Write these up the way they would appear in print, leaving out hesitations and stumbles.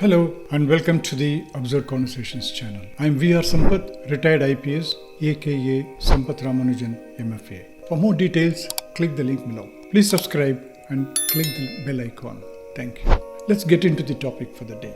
Hello and welcome to the Observe Conversations channel. I am VR Sampath, retired IPS, aka Sampath Ramanujan MFA. For more details, click the link below. Please subscribe and click the bell icon. Thank you. Let's get into the topic for the day.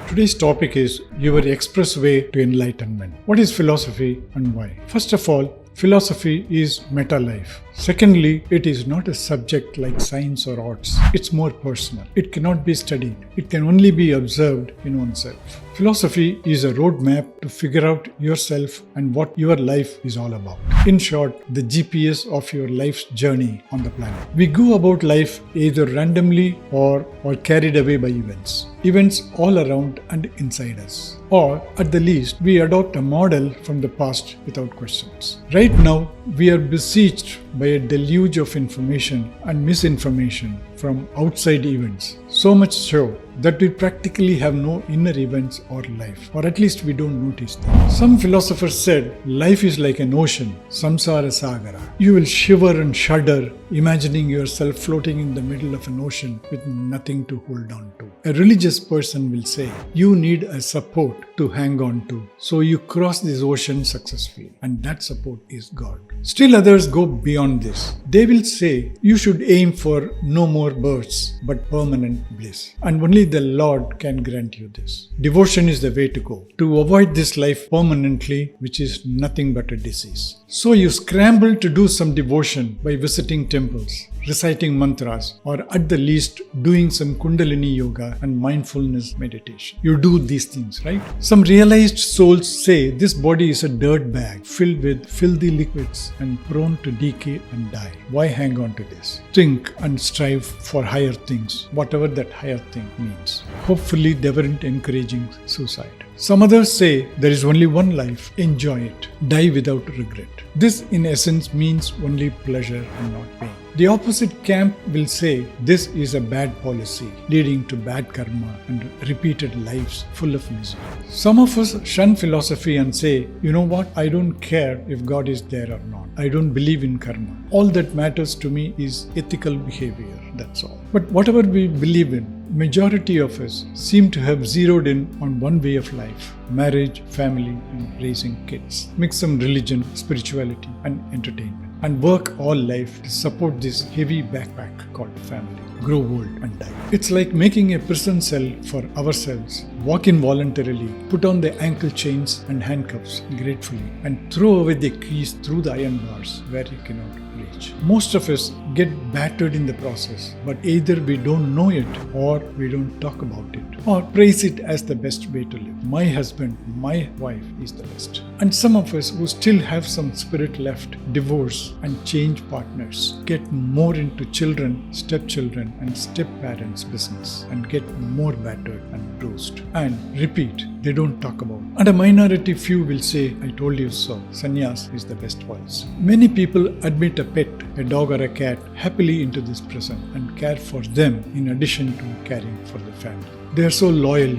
Today's topic is your expressway to enlightenment. What is philosophy and why? First of all, philosophy is meta-life. Secondly, it is not a subject like science or arts. It's more personal. It cannot be studied. It can only be observed in oneself. Philosophy is a roadmap to figure out yourself and what your life is all about. In short, the GPS of your life's journey on the planet. We go about life either randomly or carried away by events. Events all around and inside us. Or, at the least, we adopt a model from the past without questions. Right now, we are besieged by a deluge of information and misinformation from outside events. So much so that we practically have no inner events or life, or at least we don't notice them. Some philosophers said life is like an ocean, samsara sagara. You will shiver and shudder imagining yourself floating in the middle of an ocean with nothing to hold on to. A religious person will say you need a support to hang on to, so you cross this ocean successfully, and that support is God. Still others go beyond this. They will say you should aim for no more births but permanent bliss, and only the Lord can grant you this. Devotion is the way to go, to avoid this life permanently, which is nothing but a disease. So you scramble to do some devotion by visiting temples, reciting mantras, or at the least doing some kundalini yoga and mindfulness meditation. You do these things, right? Some realized souls say this body is a dirt bag filled with filthy liquids and prone to decay and die. Why hang on to this? Think and strive for higher things, whatever that higher thing means. Hopefully they weren't encouraging suicide. Some others say there is only one life, enjoy it, die without regret. This in essence means only pleasure and not pain. The opposite camp will say this is a bad policy leading to bad karma and repeated lives full of misery. Some of us shun philosophy and say, you know what, I don't care if God is there or not. I don't believe in karma. All that matters to me is ethical behavior, that's all. But whatever we believe in, majority of us seem to have zeroed in on one way of life: marriage, family, and raising kids. Mix some religion, spirituality, and entertainment, and work all life to support this heavy backpack called family. Grow old and die. It's like making a prison cell for ourselves, walk in voluntarily, put on the ankle chains and handcuffs gratefully, and throw away the keys through the iron bars where you cannot reach. Most of us get battered in the process, but either we don't know it or we don't talk about it or praise it as the best way to live. My husband, my wife is the best. And some of us who still have some spirit left, divorce and change partners, get more into children, stepchildren and step-parents business and get more battered and bruised. And repeat, they don't talk about. And a minority few will say, I told you so. Sanyas is the best policy. Many people admit a pet, a dog or a cat, happily into this prison and care for them in addition to caring for the family. They are so loyal,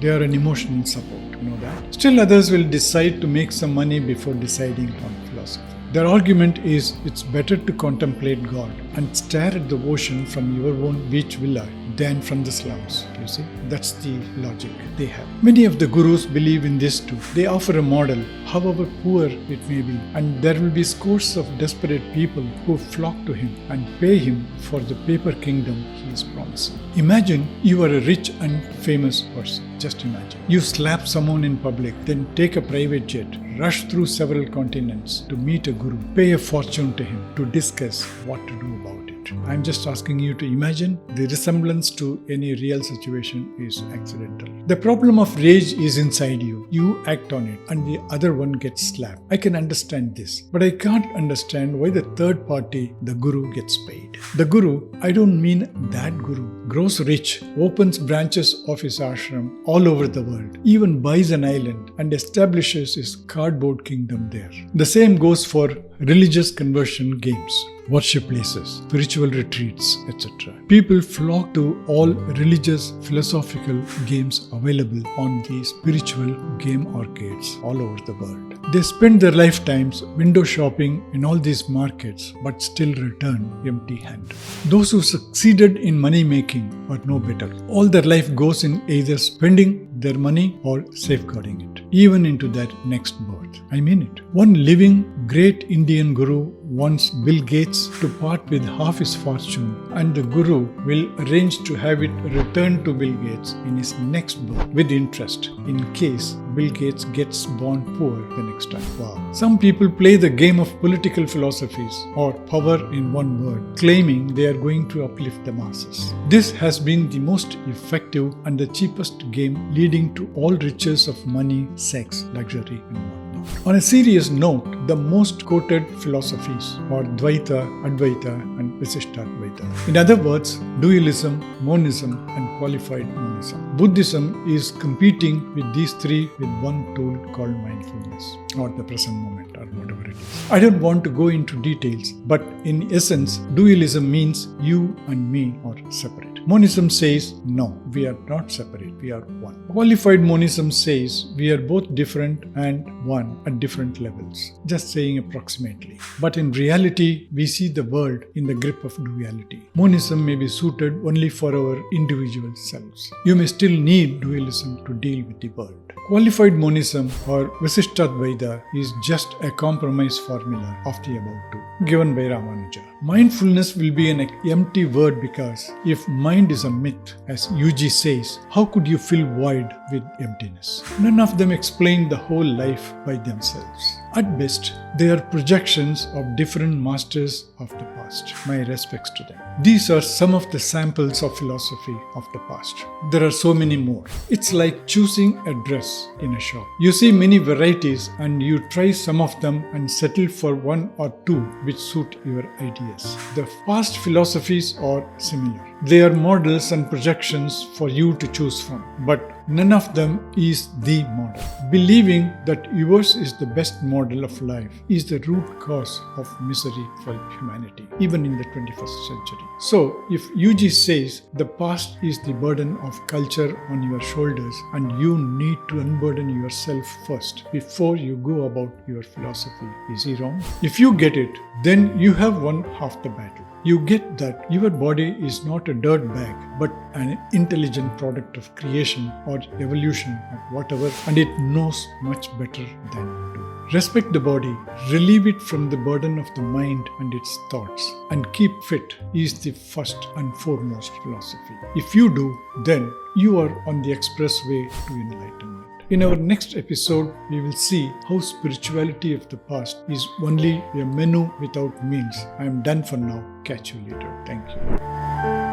They are an emotional support, that? Still others will decide to make some money before deciding on philosophy. Their argument is it's better to contemplate God and stare at the ocean from your own beach villa than from the slums. You see, that's the logic they have. Many of the gurus believe in this too. They offer a model, however poor it may be, and there will be scores of desperate people who flock to him and pay him for the paper kingdom he is promising. Imagine you are a rich and famous person. Just imagine. You slap someone in public, then take a private jet, rush through several continents to meet a guru, pay a fortune to him to discuss what to do about it. I'm just asking you to imagine the resemblance to any real situation is accidental. The problem of rage is inside you. You act on it and the other one gets slapped. I can understand this, but I can't understand why the third party, the guru, gets paid. The guru, I don't mean that guru, grows rich, opens branches of his ashram all over the world, even buys an island and establishes his cardboard kingdom there. The same goes for religious conversion games, worship places, spiritual retreats, etc. People flock to all religious philosophical games available on the spiritual game arcades all over the world. They spend their lifetimes window shopping in all these markets but still return empty-handed. Those who succeeded in money making are no better. All their life goes in either spending their money or safeguarding it, even into their next birth. I mean it. One living great Indian guru wants Bill Gates to part with half his fortune, and the guru will arrange to have it returned to Bill Gates in his next birth with interest in case Bill Gates gets born poor the next time. Wow. Some people play the game of political philosophies or power in one word, claiming they are going to uplift the masses. This has been the most effective and the cheapest game, leading to all riches of money, sex, luxury, and whatnot. On a serious note, the most quoted philosophies are Dvaita, Advaita, and Visishtadvaita. In other words, dualism, monism, and qualified monism. Buddhism is competing with these three with one tool called mindfulness, or the present moment, or whatever it is. I don't want to go into details, but in essence, dualism means you and me are separate. Monism says, no, we are not separate, we are one. Qualified monism says, we are both different and one at different levels, just saying approximately. But in reality, we see the world in the grip of duality. Monism may be suited only for our individual selves. You may still need dualism to deal with the world. Qualified monism or Visishtadvaita is just a compromise formula of the above two, given by Ramanuja. Mindfulness will be an empty word because if mind is a myth, as UG says, how could you fill void with emptiness? None of them explain the whole life by themselves. At best, they are projections of different masters of the past. My respects to them. These are some of the samples of philosophy of the past. There are so many more. It's like choosing a dress in a shop. You see many varieties and you try some of them and settle for one or two which suit your ideas. The past philosophies are similar. They are models and projections for you to choose from, but none of them is the model. Believing that yours is the best model of life is the root cause of misery for humanity, even in the 21st century. So, if UG says the past is the burden of culture on your shoulders and you need to unburden yourself first before you go about your philosophy, is he wrong? If you get it, then you have won half the battle. You get that your body is not a dirt bag, but an intelligent product of creation or evolution or whatever, and it knows much better than you do. Respect the body, relieve it from the burden of the mind and its thoughts, and keep fit is the first and foremost philosophy. If you do, then you are on the expressway to enlightenment. In our next episode, we will see how spirituality of the past is only a menu without meals. I am done for now. Catch you later. Thank you.